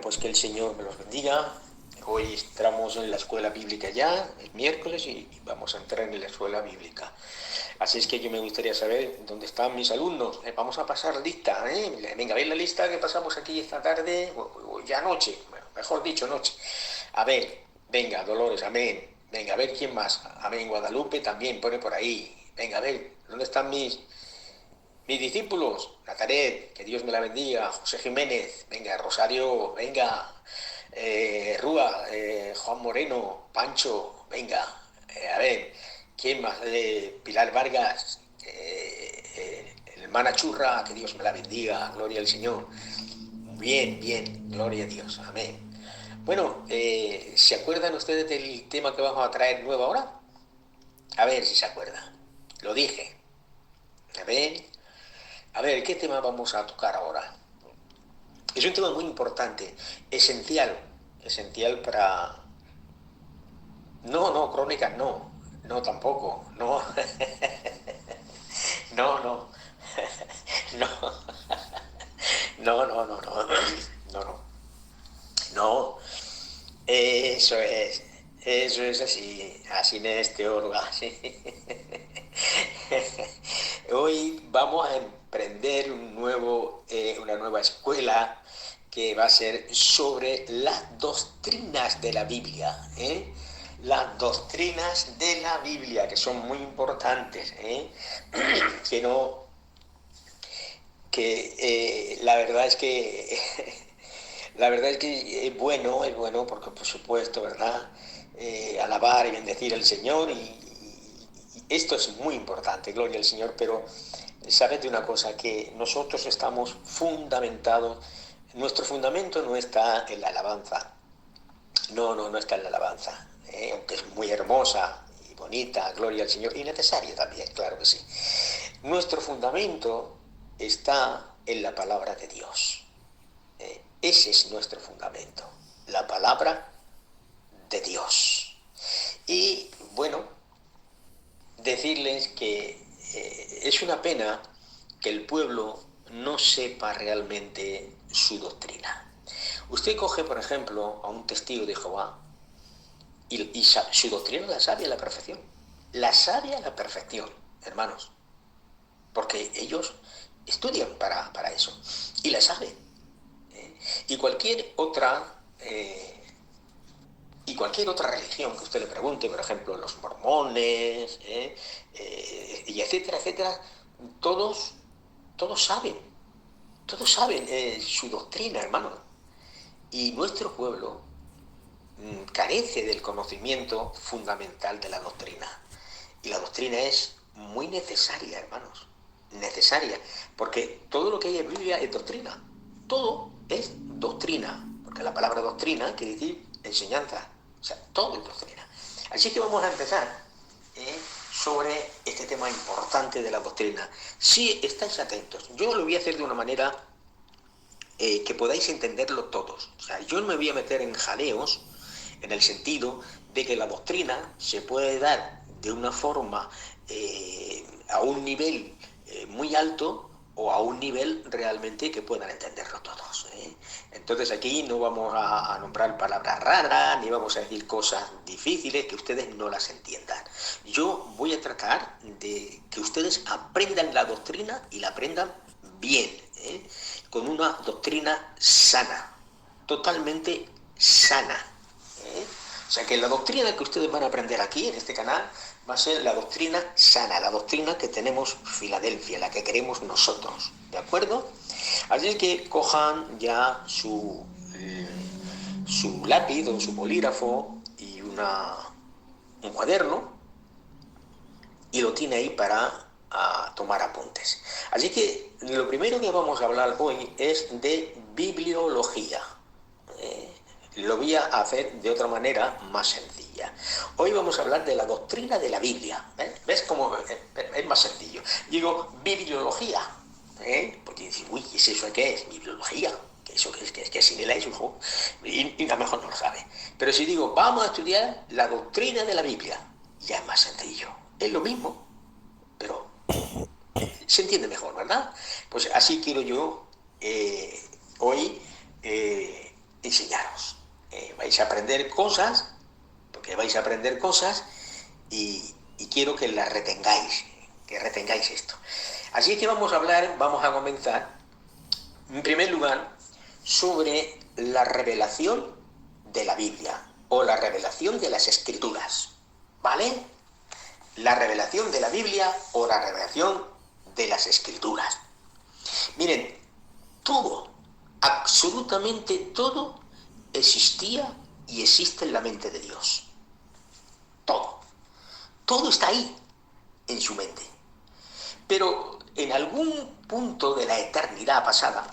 pues que el Señor me los bendiga. Hoy entramos en la escuela bíblica ya, el miércoles, y vamos a entrar en la escuela bíblica. Así es que yo me gustaría saber dónde están mis alumnos. Vamos a pasar lista, ¿eh? Venga, ¿veis la lista que pasamos aquí esta tarde? O ya anoche, bueno, mejor dicho, noche. A ver, venga, Dolores, amén. Venga, a ver quién más. Amén, Guadalupe también pone por ahí. Venga, a ver, ¿dónde están mis discípulos? Nazaret, que Dios me la bendiga. José Jiménez, venga, Rosario, venga. Rúa, Juan Moreno, Pancho, venga. A ver, ¿quién más? Pilar Vargas, hermana Churra, que Dios me la bendiga. Gloria al Señor. Bien, bien, gloria a Dios. Amén. Bueno, ¿se acuerdan ustedes del tema que vamos a traer nuevo ahora? A ver si se acuerdan. Lo dije. A ver. A ver, ¿qué tema vamos a tocar ahora? Es un tema muy importante, esencial para... No, no, crónicas no, no tampoco, no, no, no, no, no, no, no, no, no, no, no, eso es así, así en este orga, sí. Hoy vamos a emprender una nueva escuela que va a ser sobre las doctrinas de la Biblia, ¿eh? Las doctrinas de la Biblia, que son muy importantes, ¿eh? que no, que la verdad es que la verdad es bueno porque por supuesto, ¿verdad? Alabar y bendecir al Señor y esto es muy importante, gloria al Señor, pero sabes de una cosa, que nosotros estamos fundamentados, nuestro fundamento no está en la alabanza, no, no, no está en la alabanza, aunque es muy hermosa y bonita, gloria al Señor, y necesaria también, claro que sí. Nuestro fundamento está en la palabra de Dios. Ese es nuestro fundamento, la palabra de Dios. Y bueno, decirles que es una pena que el pueblo no sepa realmente su doctrina. Usted coge, por ejemplo, a un testigo de Jehová y su doctrina la sabe a la perfección. La sabe a la perfección, hermanos. Porque ellos estudian para eso. Y la saben. Y cualquier otra religión que usted le pregunte, por ejemplo, los mormones, y etcétera, etcétera, todos, todos saben, todos saben su doctrina, hermano. Y nuestro pueblo carece del conocimiento fundamental de la doctrina. Y la doctrina es muy necesaria, hermanos. Necesaria. Porque todo lo que hay en Biblia es doctrina. Todo es doctrina. Porque la palabra doctrina quiere decir enseñanza. O sea, todo es doctrina. Así que vamos a empezar sobre este tema importante de la doctrina. Si estáis atentos, yo lo voy a hacer de una manera que podáis entenderlo todos. O sea, yo no me voy a meter en jaleos en el sentido de que la doctrina se puede dar de una forma a un nivel muy alto o a un nivel realmente que puedan entenderlo todos. Entonces aquí no vamos a nombrar palabras raras, ni vamos a decir cosas difíciles que ustedes no las entiendan. Yo voy a tratar de que ustedes aprendan la doctrina y la aprendan bien, con una doctrina sana, totalmente sana. O sea que la doctrina que ustedes van a aprender aquí en este canal va a ser la doctrina sana, la doctrina que tenemos Filadelfia, la que queremos nosotros, ¿de acuerdo? Así que cojan ya su lápiz o su bolígrafo y un cuaderno y lo tiene ahí para tomar apuntes. Así que lo primero que vamos a hablar hoy es de bibliología. Lo voy a hacer de otra manera más sencilla. Hoy vamos a hablar de la doctrina de la Biblia. ¿Ves cómo es más sencillo? Digo, bibliología. Porque dices, uy, ¿qué es eso? ¿Qué es? Bibliología. ¿Eso que asimiláis? Y a lo mejor no lo sabe. Pero si digo, vamos a estudiar la doctrina de la Biblia, ya es más sencillo. Es lo mismo, pero se entiende mejor, ¿verdad? Pues así quiero yo hoy enseñaros. Vais a aprender cosas, porque vais a aprender cosas y quiero que las retengáis, que retengáis esto. Así que vamos a comenzar, en primer lugar, sobre la revelación de la Biblia o la revelación de las Escrituras, ¿vale? La revelación de la Biblia o la revelación de las Escrituras. Miren, todo, absolutamente todo existía y existe en la mente de Dios. Todo. Todo está ahí, en su mente. Pero en algún punto de la eternidad pasada,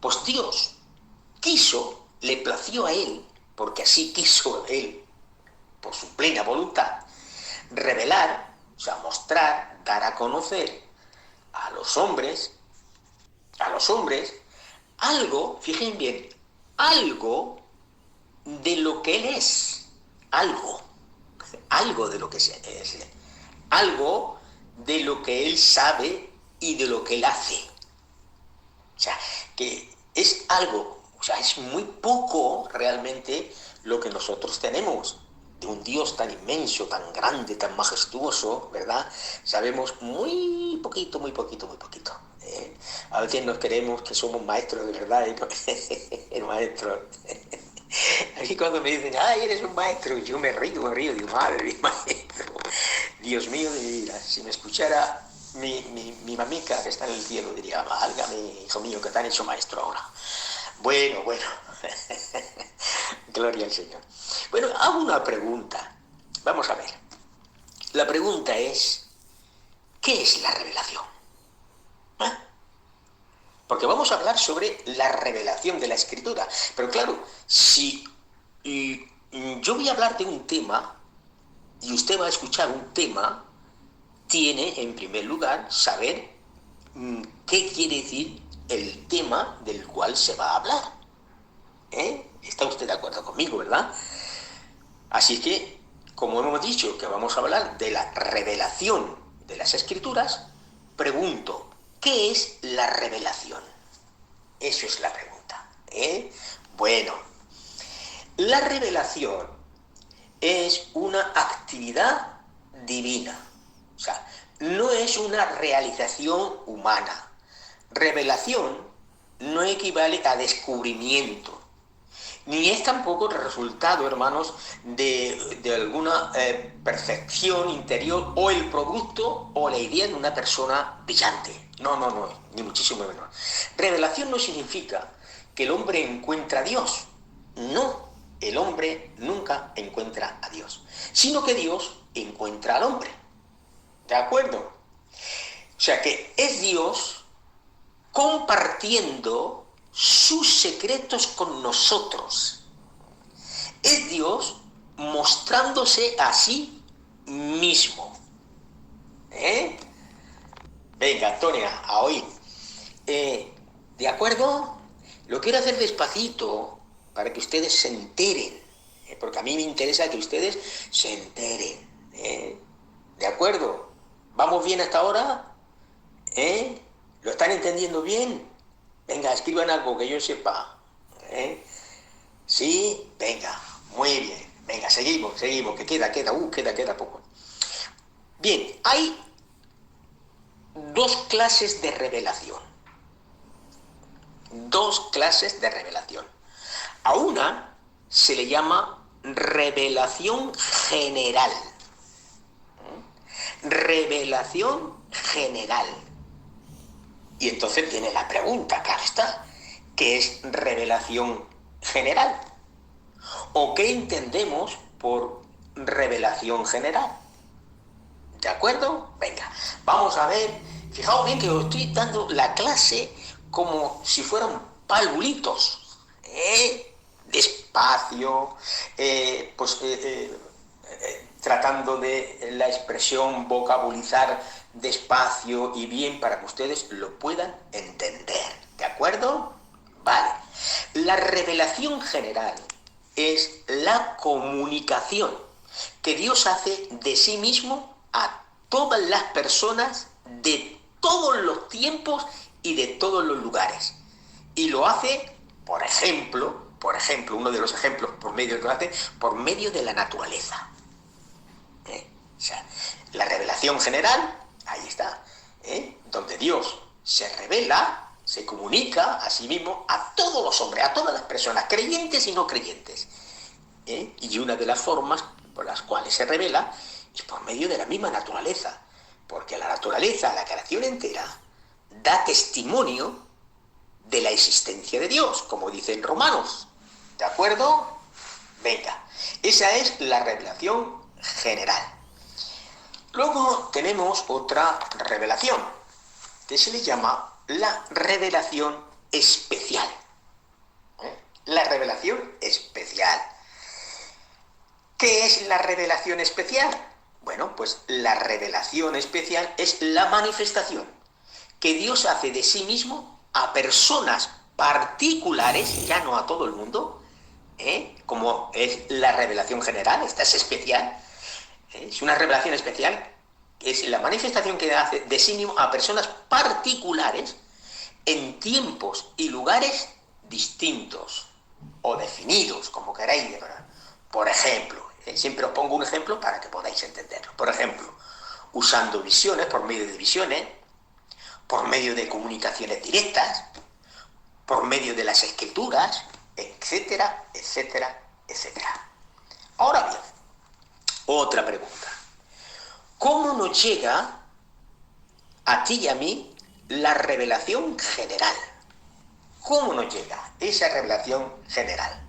pues Dios quiso, le plació a Él, porque así quiso Él, por su plena voluntad, revelar, o sea, mostrar, dar a conocer a los hombres, algo, fíjense bien, algo de lo que Él es, algo de lo que es, algo de lo que Él sabe y de lo que Él hace. O sea, que es algo, o sea, es muy poco realmente lo que nosotros tenemos de un Dios tan inmenso, tan grande, tan majestuoso, ¿verdad? Sabemos muy poquito. A veces nos creemos que somos maestros de verdad, el maestro. Aquí cuando me dicen, ay, eres un maestro, yo me río, digo, madre, mi maestro, Dios mío de mi vida. Si me escuchara mi mamica que está en el cielo, diría, válgame, hijo mío, que te han hecho maestro ahora. Bueno, gloria al Señor. Bueno, hago una pregunta. Vamos a ver. La pregunta es, ¿qué es la revelación? ¿Eh? Porque vamos a hablar sobre la revelación de la Escritura. Pero claro, si yo voy a hablar de un tema y usted va a escuchar un tema, tiene, en primer lugar, saber qué quiere decir el tema del cual se va a hablar. ¿Está usted de acuerdo conmigo, verdad? Así que, como hemos dicho que vamos a hablar de la revelación de las Escrituras, pregunto, ¿qué es la revelación? Eso es la pregunta. Bueno, la revelación es una actividad divina. O sea, no es una realización humana. Revelación no equivale a descubrimiento, ni es tampoco el resultado, hermanos, de alguna perfección interior o el producto o la idea de una persona brillante. No, ni muchísimo menos. Revelación no significa que el hombre encuentra a Dios. No, el hombre nunca encuentra a Dios, sino que Dios encuentra al hombre. ¿De acuerdo? O sea que es Dios compartiendo sus secretos con nosotros. Es Dios mostrándose a sí mismo. Venga, Antonia, a oír. ¿De acuerdo? Lo quiero hacer despacito para que ustedes se enteren, porque a mí me interesa que ustedes se enteren. ¿De acuerdo? ¿Vamos bien hasta ahora? ¿Lo están entendiendo bien? Venga, escriban algo que yo sepa. ¿Sí? Venga, muy bien. Venga, seguimos, que queda poco. Bien, hay dos clases de revelación. A una se le llama revelación general. Revelación general. Y entonces viene la pregunta, claro está, ¿qué es revelación general? ¿O qué entendemos por revelación general? ¿De acuerdo? Venga, vamos a ver. Fijaos bien que os estoy dando la clase como si fueran palbulitos. Despacio, tratando de la expresión vocabulizar despacio y bien para que ustedes lo puedan entender. ¿De acuerdo? Vale. La revelación general es la comunicación que Dios hace de sí mismo a todas las personas de todos los tiempos y de todos los lugares. Y lo hace, por ejemplo, uno de los ejemplos por medio que lo hace, por medio de la naturaleza. O sea, la revelación general, ahí está, donde Dios se revela, se comunica a sí mismo a todos los hombres, a todas las personas, creyentes y no creyentes. Y una de las formas por las cuales se revela es por medio de la misma naturaleza, porque la naturaleza, la creación entera, da testimonio de la existencia de Dios, como dice en Romanos. ¿De acuerdo? Venga, esa es la revelación general. Luego tenemos otra revelación, que se le llama la revelación especial. La revelación especial. ¿Qué es la revelación especial? Bueno, pues la revelación especial es la manifestación que Dios hace de sí mismo a personas particulares, ya no a todo el mundo, como es la revelación general, esta es especial, es una revelación especial, es la manifestación que hace de sí mismo a personas particulares en tiempos y lugares distintos o definidos, como queráis. Por ejemplo, siempre os pongo un ejemplo para que podáis entenderlo. Por ejemplo, usando visiones, por medio de visiones, por medio de comunicaciones directas, por medio de las escrituras, etcétera, etcétera, etcétera. Ahora bien, otra pregunta. ¿Cómo nos llega a ti y a mí la revelación general? ¿Cómo nos llega esa revelación general?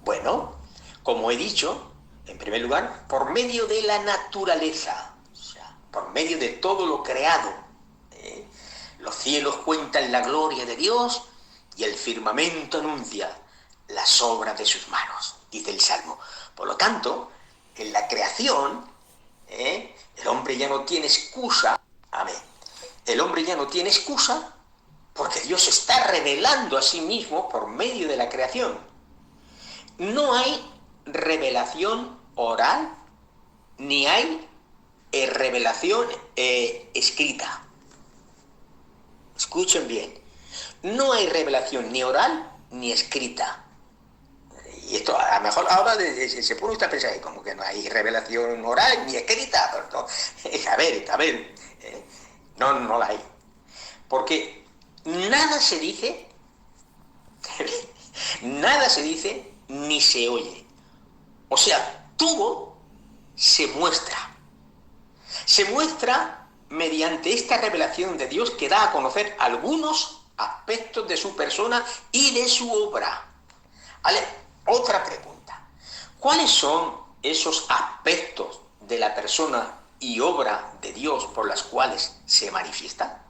Bueno, como he dicho, en primer lugar, por medio de la naturaleza, o sea, por medio de todo lo creado. Los cielos cuentan la gloria de Dios y el firmamento anuncia las obras de sus manos, dice el Salmo. Por lo tanto, en la creación, el hombre ya no tiene excusa, amén. El hombre ya no tiene excusa porque Dios se está revelando a sí mismo por medio de la creación. No hay revelación oral ni hay revelación escrita. Escuchen bien, no hay revelación ni oral ni escrita. Y esto a lo mejor ahora se pone usted a pensar, como que no hay revelación oral ni escrita. Pero no, a ver, no la hay. Porque nada se dice ni se oye. O sea, todo se muestra. Se muestra mediante esta revelación de Dios que da a conocer algunos aspectos de su persona y de su obra. ¿Vale? Otra pregunta. ¿Cuáles son esos aspectos de la persona y obra de Dios por las cuales se manifiesta?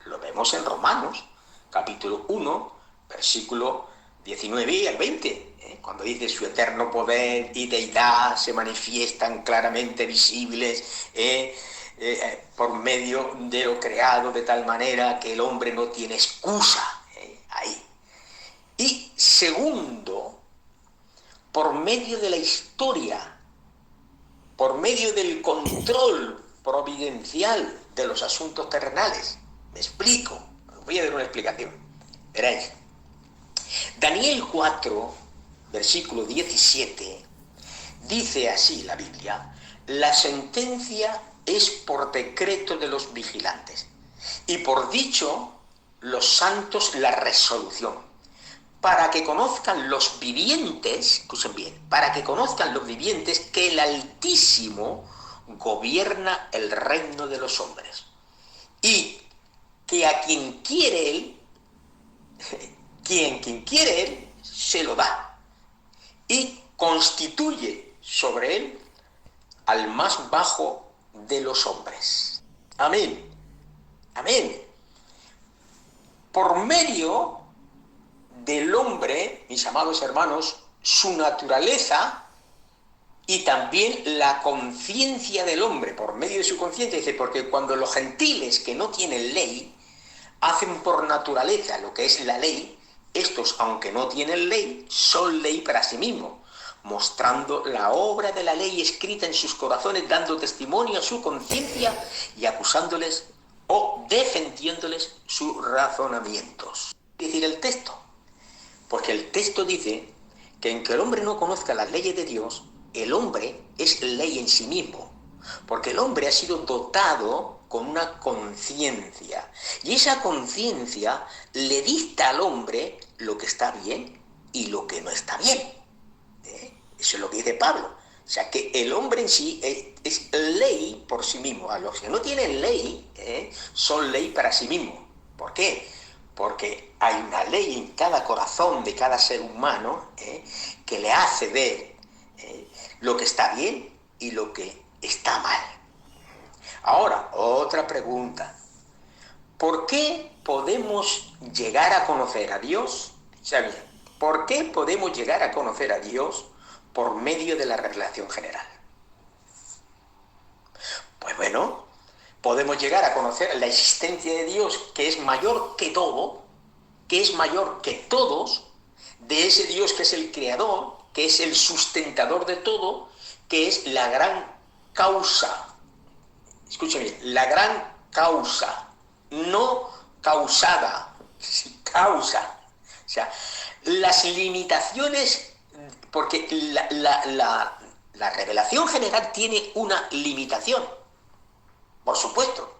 Lo vemos en Romanos, capítulo 1, versículo 19 al 20, cuando dice su eterno poder y deidad se manifiestan claramente visibles, por medio de lo creado, de tal manera que el hombre no tiene excusa. Ahí. Y segundo, por medio de la historia, por medio del control providencial de los asuntos terrenales. Me explico, os voy a dar una explicación. Veréis. Daniel 4, versículo 17, dice así la Biblia: la sentencia es por decreto de los vigilantes, y por dicho los santos la resolución, para que conozcan los vivientes, escuchen bien, para que conozcan los vivientes que el Altísimo gobierna el reino de los hombres, y que a quien quiere él, quien quiere él, se lo da, y constituye sobre él al más bajo de los hombres. Amén. Amén. Por medio del hombre, mis amados hermanos, su naturaleza y también la conciencia del hombre, por medio de su conciencia, dice, porque cuando los gentiles que no tienen ley hacen por naturaleza lo que es la ley, estos, aunque no tienen ley, son ley para sí mismos, mostrando la obra de la ley escrita en sus corazones, dando testimonio a su conciencia y acusándoles o defendiéndoles sus razonamientos. decir el texto? Porque el texto dice que en que el hombre no conozca las leyes de Dios, el hombre es ley en sí mismo. Porque el hombre ha sido dotado con una conciencia. Y esa conciencia le dicta al hombre lo que está bien y lo que no está bien. Eso es lo que dice Pablo. O sea, que el hombre en sí es ley por sí mismo. A los que no tienen ley, son ley para sí mismos. ¿Por qué? Porque hay una ley en cada corazón de cada ser humano que le hace ver lo que está bien y lo que está mal. Ahora, otra pregunta. ¿Por qué podemos llegar a conocer a Dios? O sea, bien, ¿por qué podemos llegar a conocer a Dios por medio de la revelación general? Pues bueno, podemos llegar a conocer la existencia de Dios, que es mayor que todo, que es mayor que todos, de ese Dios que es el creador, que es el sustentador de todo, que es la gran causa. Escuchen bien, la gran causa, no causada, causa. O sea, las limitaciones, porque la revelación general tiene una limitación, por supuesto.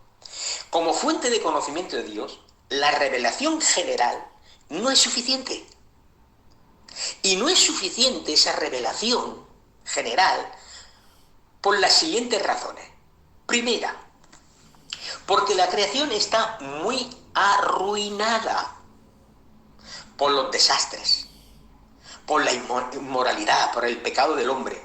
Como fuente de conocimiento de Dios, la revelación general no es suficiente. Y no es suficiente esa revelación general por las siguientes razones. Primera, porque la creación está muy arruinada por los desastres, por la inmoralidad, por el pecado del hombre.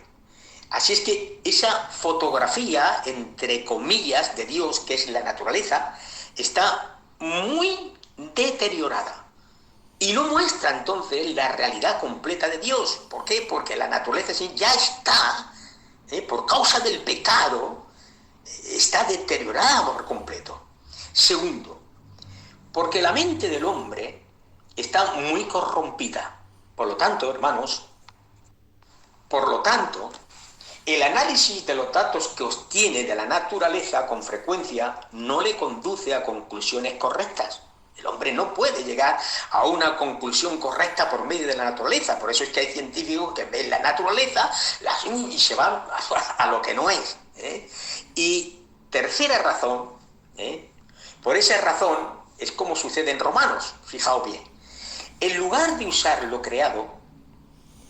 Así es que esa fotografía, entre comillas, de Dios, que es la naturaleza, está muy deteriorada. Y no muestra entonces la realidad completa de Dios. ¿Por qué? Porque la naturaleza sí ya está, por causa del pecado, está deteriorada por completo. Segundo, porque la mente del hombre está muy corrompida. Por lo tanto, hermanos, el análisis de los datos que obtiene de la naturaleza con frecuencia no le conduce a conclusiones correctas. El hombre no puede llegar a una conclusión correcta por medio de la naturaleza. Por eso es que hay científicos que ven la naturaleza y se van a lo que no es. Y tercera razón, por esa razón es como sucede en Romanos, fijaos bien. En lugar de usar lo creado,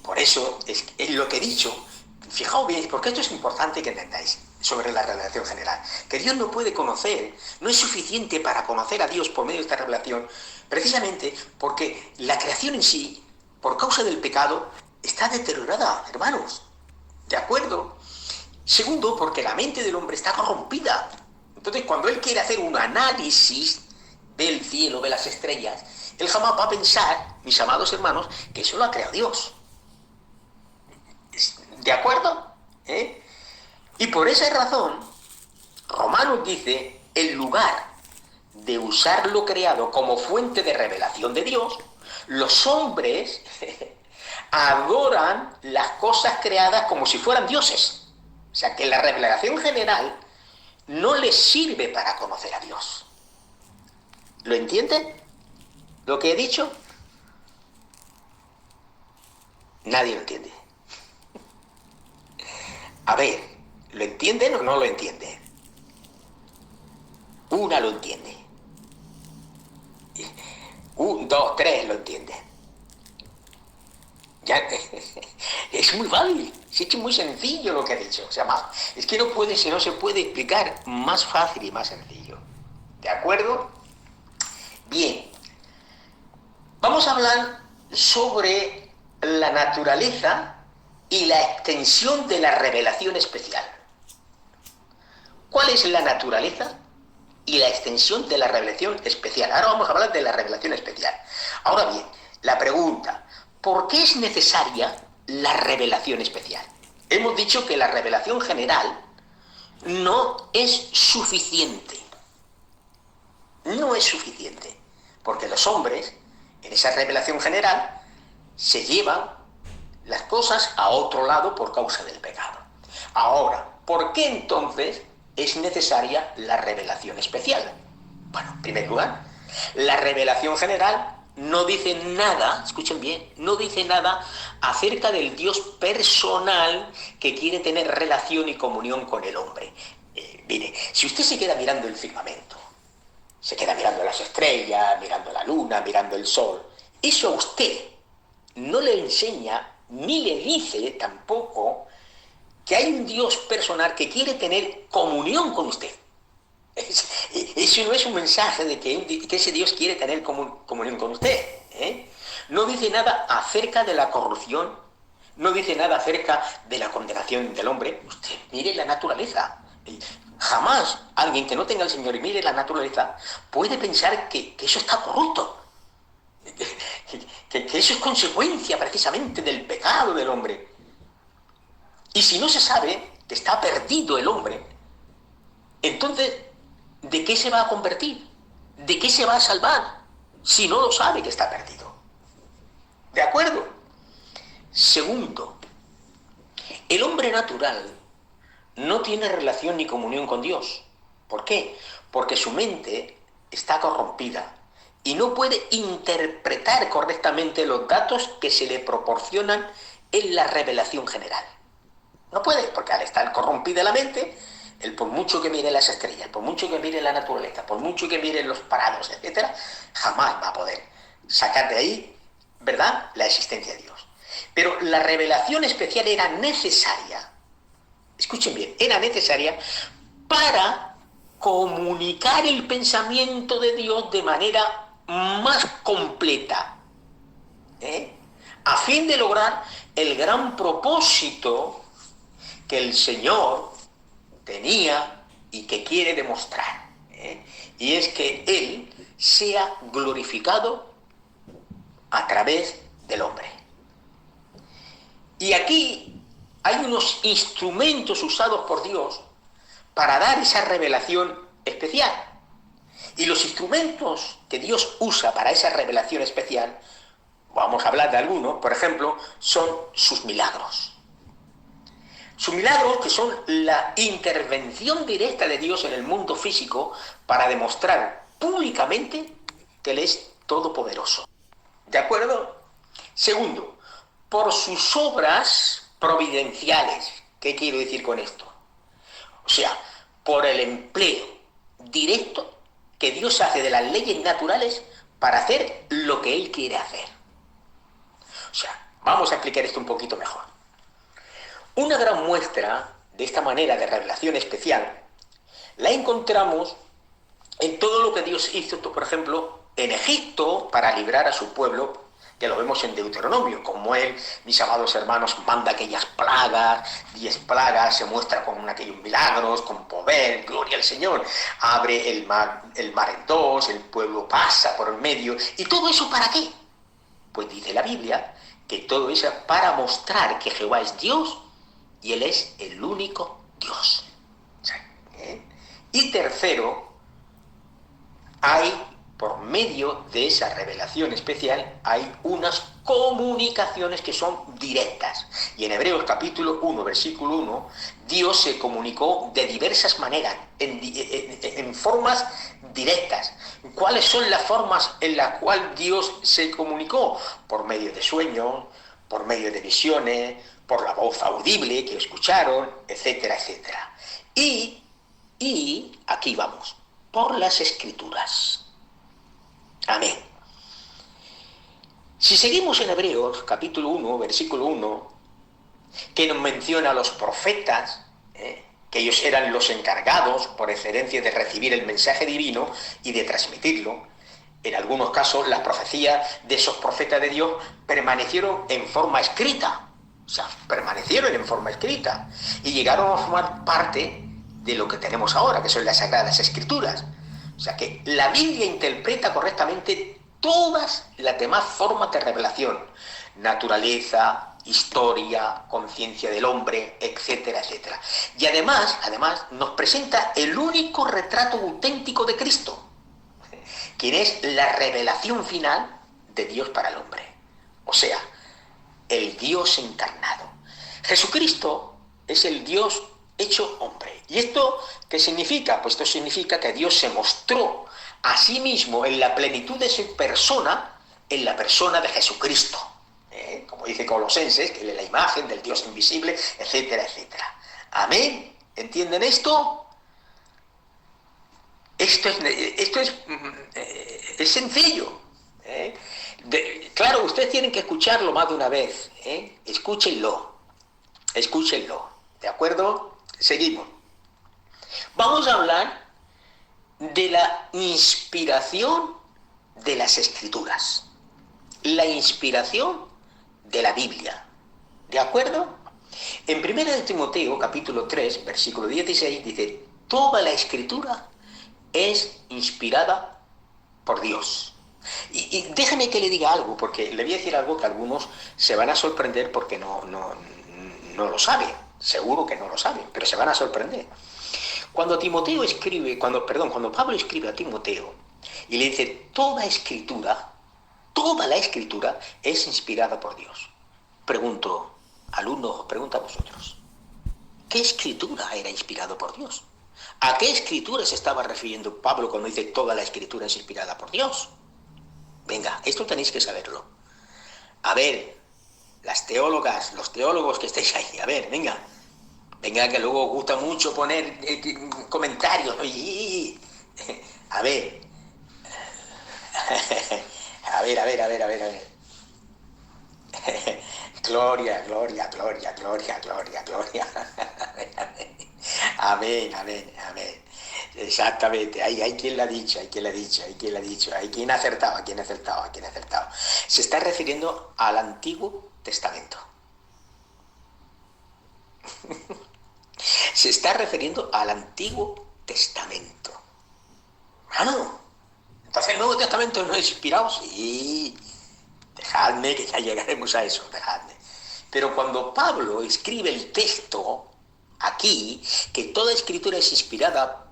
por eso es lo que he dicho, fijaos bien, porque esto es importante que entendáis sobre la revelación general, que Dios no puede conocer, no es suficiente para conocer a Dios por medio de esta revelación, precisamente porque la creación en sí, por causa del pecado, está deteriorada, hermanos, ¿de acuerdo? Segundo, porque la mente del hombre está corrompida. Entonces, cuando él quiere hacer un análisis, ve el cielo, ve las estrellas, él jamás va a pensar, mis amados hermanos, que eso lo ha creado Dios. ¿De acuerdo? Y por esa razón, Romanos dice, en lugar de usar lo creado como fuente de revelación de Dios, los hombres adoran las cosas creadas como si fueran dioses. O sea, que la revelación general no les sirve para conocer a Dios. ¿Lo entienden? ¿Lo que he dicho? Nadie lo entiende. A ver, ¿lo entienden o no lo entienden? Una lo entiende. 1, 2, 3 lo entienden. Ya, es muy fácil, es muy sencillo lo que he dicho. O sea, es que no se puede explicar más fácil y más sencillo. ¿De acuerdo? Bien. Vamos a hablar sobre la naturaleza y la extensión de la revelación especial. ¿Cuál es la naturaleza y la extensión de la revelación especial? Ahora vamos a hablar de la revelación especial. Ahora bien, la pregunta, ¿por qué es necesaria la revelación especial? Hemos dicho que la revelación general no es suficiente. No es suficiente, porque los hombres, en esa revelación general, se llevan las cosas a otro lado por causa del pecado. Ahora, ¿por qué entonces es necesaria la revelación especial? Bueno, en primer lugar, la revelación general no dice nada, escuchen bien, no dice nada acerca del Dios personal que quiere tener relación y comunión con el hombre. Mire, si usted se queda mirando el firmamento, se queda mirando las estrellas, mirando la luna, mirando el sol, eso a usted no le enseña ni le dice tampoco que hay un Dios personal que quiere tener comunión con usted. Eso no es un mensaje de que ese Dios quiere tener comunión con usted. No dice nada acerca de la corrupción, no dice nada acerca de la condenación del hombre. Usted mire la naturaleza. Jamás alguien que no tenga al Señor y mire la naturaleza puede pensar que eso está corrupto. Que eso es consecuencia precisamente del pecado del hombre. Y si no se sabe que está perdido el hombre, entonces, ¿de qué se va a convertir? ¿De qué se va a salvar? Si no lo sabe que está perdido. ¿De acuerdo? Segundo, el hombre natural no tiene relación ni comunión con Dios. ¿Por qué? Porque su mente está corrompida y no puede interpretar correctamente los datos que se le proporcionan en la revelación general. No puede, porque al estar corrompida la mente, él por mucho que mire las estrellas, por mucho que mire la naturaleza, por mucho que mire los parados, etc., jamás va a poder sacar de ahí, ¿verdad?, la existencia de Dios. Pero la revelación especial era necesaria, escuchen bien, era necesaria para comunicar el pensamiento de Dios de manera más completa, a fin de lograr el gran propósito que el Señor tenía y que quiere demostrar, y es que Él sea glorificado a través del hombre. Y aquí hay unos instrumentos usados por Dios para dar esa revelación especial. Y los instrumentos que Dios usa para esa revelación especial, vamos a hablar de algunos, por ejemplo, son sus milagros. Sus milagros, que son la intervención directa de Dios en el mundo físico para demostrar públicamente que Él es todopoderoso. ¿De acuerdo? Segundo, por sus obras providenciales. ¿Qué quiero decir con esto? O sea, por el empleo directo que Dios hace de las leyes naturales para hacer lo que Él quiere hacer. O sea, vamos a explicar esto un poquito mejor. Una gran muestra de esta manera de revelación especial la encontramos en todo lo que Dios hizo, por ejemplo, en Egipto para librar a su pueblo, que lo vemos en Deuteronomio, como Él, mis amados hermanos, manda aquellas plagas, 10 plagas, se muestra con aquellos milagros, con poder, gloria al Señor, abre el mar en dos, el pueblo pasa por el medio, ¿y todo eso para qué? Pues dice la Biblia que todo eso es para mostrar que Jehová es Dios y Él es el único Dios. Y tercero, hay, por medio de esa revelación especial, hay unas comunicaciones que son directas. Y en Hebreos capítulo 1, versículo 1, Dios se comunicó de diversas maneras, en formas directas. ¿Cuáles son las formas en las cuales Dios se comunicó? Por medio de sueños, por medio de visiones, por la voz audible que escucharon, etcétera, etcétera. Y aquí vamos, por las Escrituras. Amén. Si seguimos en Hebreos, capítulo 1, versículo 1, que nos menciona a los profetas, que ellos eran los encargados, por excelencia, de recibir el mensaje divino y de transmitirlo. En algunos casos, las profecías de esos profetas de Dios permanecieron en forma escrita. O sea, permanecieron en forma escrita y llegaron a formar parte de lo que tenemos ahora, que son las Sagradas Escrituras. O sea que la Biblia interpreta correctamente todas las demás formas de revelación: naturaleza, historia, conciencia del hombre, etcétera, etcétera. Y además nos presenta el único retrato auténtico de Cristo, quien es la revelación final de Dios para el hombre. O sea, el Dios encarnado. Jesucristo es el Dios hecho hombre. ¿Y esto qué significa? Pues esto significa que Dios se mostró a sí mismo en la plenitud de su persona en la persona de Jesucristo. Como dice Colosenses, que es la imagen del Dios invisible, etcétera, etcétera. Amén. ¿Entienden esto? Esto es sencillo. Claro, ustedes tienen que escucharlo más de una vez. Escúchenlo. ¿De acuerdo? Seguimos. Vamos a hablar de la inspiración de las Escrituras. La inspiración de la Biblia. ¿De acuerdo? En 1 de Timoteo, capítulo 3, versículo 16, dice: toda la Escritura es inspirada por Dios. Y déjame que le diga algo, porque le voy a decir algo que algunos se van a sorprender porque no lo saben. Seguro que no lo saben, pero se van a sorprender. Cuando Pablo escribe a Timoteo y le dice: toda la Escritura es inspirada por Dios. Pregunto, alumnos, os pregunto a vosotros, ¿qué Escritura era inspirada por Dios? ¿A qué Escritura se estaba refiriendo Pablo cuando dice toda la Escritura es inspirada por Dios? Venga, esto tenéis que saberlo. A ver, las teólogas, los teólogos que estáis ahí, a ver, venga, que luego os gusta mucho poner comentarios. A ver. A ver. Gloria. Amén. Exactamente, hay quien lo ha dicho, hay quien ha acertado. Se está refiriendo al Antiguo Testamento. Se está refiriendo al Antiguo Testamento. ¿No? Entonces el Nuevo Testamento no es inspirado. Sí, dejadme que ya llegaremos a eso, dejadme. Pero cuando Pablo escribe el texto aquí, que toda escritura es inspirada,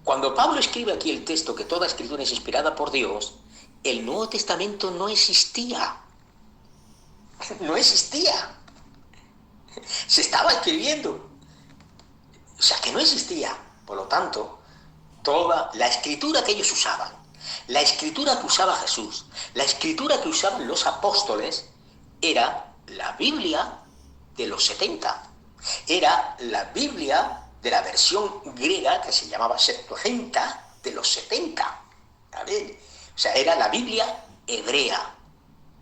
cuando Pablo escribe aquí el texto que toda escritura es inspirada por Dios, el Nuevo Testamento no existía. No existía. Se estaba escribiendo. O sea, que no existía. Por lo tanto, toda la escritura que ellos usaban, la escritura que usaba Jesús, la escritura que usaban los apóstoles, era la Biblia de los 70. Era la Biblia de la versión griega que se llamaba Septuaginta de los 70. ¿Sabes? O sea, era la Biblia hebrea.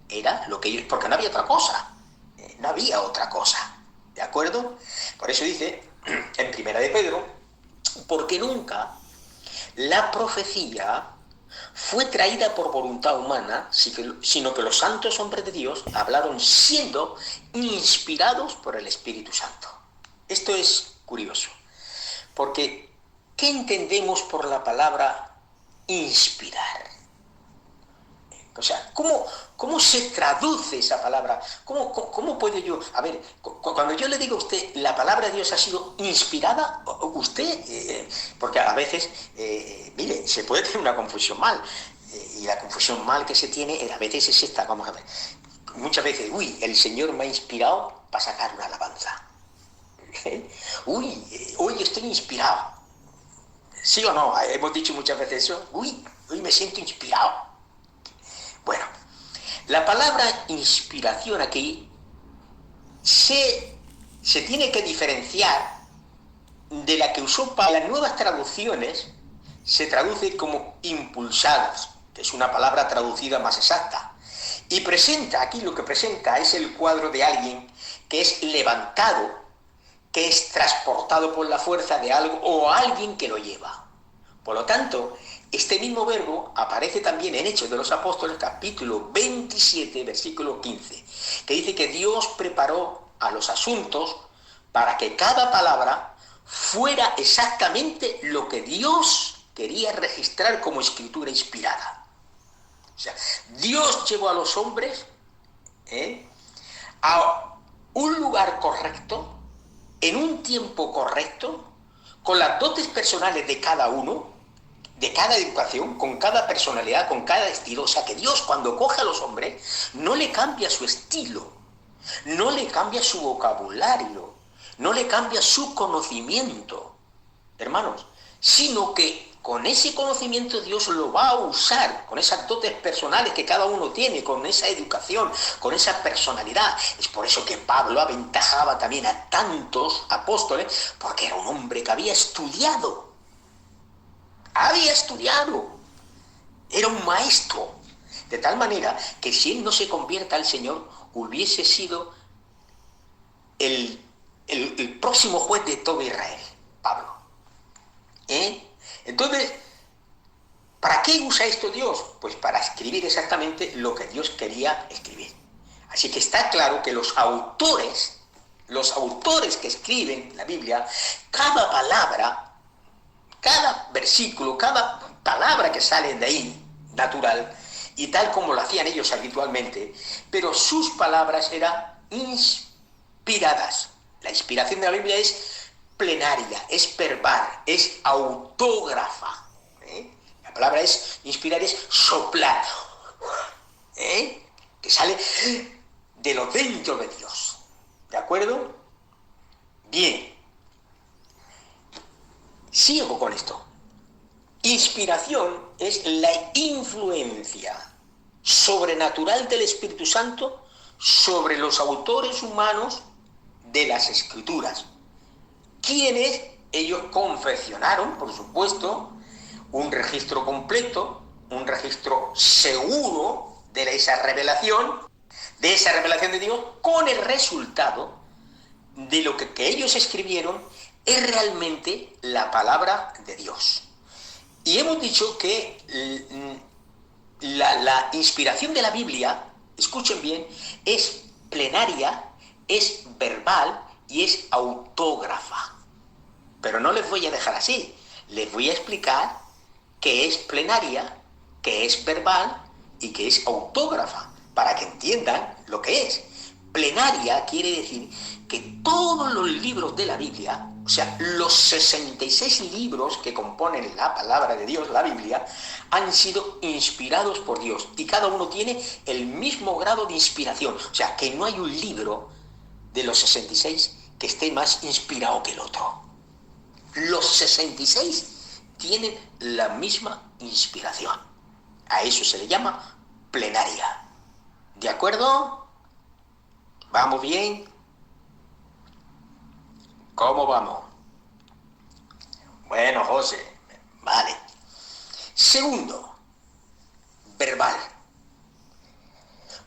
Era lo que ellos... Porque no había otra cosa. No había otra cosa. ¿De acuerdo? Por eso dice en Primera de Pedro: porque nunca la profecía fue traída por voluntad humana, sino que los santos hombres de Dios hablaron siendo inspirados por el Espíritu Santo. Esto es curioso, porque ¿qué entendemos por la palabra inspirar? O sea, ¿cómo se traduce esa palabra? ¿Cómo puedo yo...? A ver, cuando yo le digo a usted, la palabra de Dios ha sido inspirada, usted... porque a veces, mire, se puede tener una confusión mal. Y la confusión mal que se tiene a veces es esta, vamos a ver. Muchas veces, el Señor me ha inspirado para sacar una alabanza. Hoy estoy inspirado. ¿Sí o no? Hemos dicho muchas veces eso. Hoy me siento inspirado. Bueno, la palabra inspiración aquí se tiene que diferenciar de la que usó para las nuevas traducciones. Se traduce como impulsados, que es una palabra traducida más exacta. Y aquí lo que presenta es el cuadro de alguien que es levantado, que es transportado por la fuerza de algo o alguien que lo lleva. Por lo tanto, este mismo verbo aparece también en Hechos de los Apóstoles, capítulo 27, versículo 15, que dice que Dios preparó a los asuntos para que cada palabra fuera exactamente lo que Dios quería registrar como escritura inspirada. O sea, Dios llevó a los hombres a un lugar correcto, en un tiempo correcto, con las dotes personales de cada uno, de cada educación, con cada personalidad, con cada estilo. O sea, que Dios, cuando coge a los hombres, no le cambia su estilo, no le cambia su vocabulario, no le cambia su conocimiento, hermanos, sino que con ese conocimiento Dios lo va a usar, con esas dotes personales que cada uno tiene, con esa educación, con esa personalidad. Es por eso que Pablo aventajaba también a tantos apóstoles, porque era un hombre que había estudiado, era un maestro, de tal manera que si él no se convierta al Señor, hubiese sido el próximo juez de todo Israel, Pablo. Entonces, ¿para qué usa esto Dios? Pues para escribir exactamente lo que Dios quería escribir. Así que está claro que los autores que escriben la Biblia, cada palabra, cada versículo, cada palabra que sale de ahí, natural, y tal como lo hacían ellos habitualmente, pero sus palabras eran inspiradas. La inspiración de la Biblia es plenaria, es verbal, es autógrafa. La palabra es inspirar, es soplar, que sale de lo dentro de Dios. ¿De acuerdo? Bien. Sigo con esto. Inspiración es la influencia sobrenatural del Espíritu Santo sobre los autores humanos de las Escrituras, quienes ellos confeccionaron, por supuesto, un registro completo, un registro seguro de esa revelación de Dios, con el resultado de lo que ellos escribieron es realmente la palabra de Dios. Y hemos dicho que la inspiración de la Biblia, escuchen bien, es plenaria, es verbal y es autógrafa. Pero no les voy a dejar así, les voy a explicar qué es plenaria, qué es verbal y qué es autógrafa, para que entiendan lo que es. Plenaria quiere decir que todos los libros de la Biblia, o sea, los 66 libros que componen la palabra de Dios, la Biblia, han sido inspirados por Dios y cada uno tiene el mismo grado de inspiración. O sea, que no hay un libro de los 66 que esté más inspirado que el otro. Los 66 tienen la misma inspiración. A eso se le llama plenaria. ¿De acuerdo? ¿Vamos bien? ¿Cómo vamos? Bueno, José, vale. Segundo, verbal.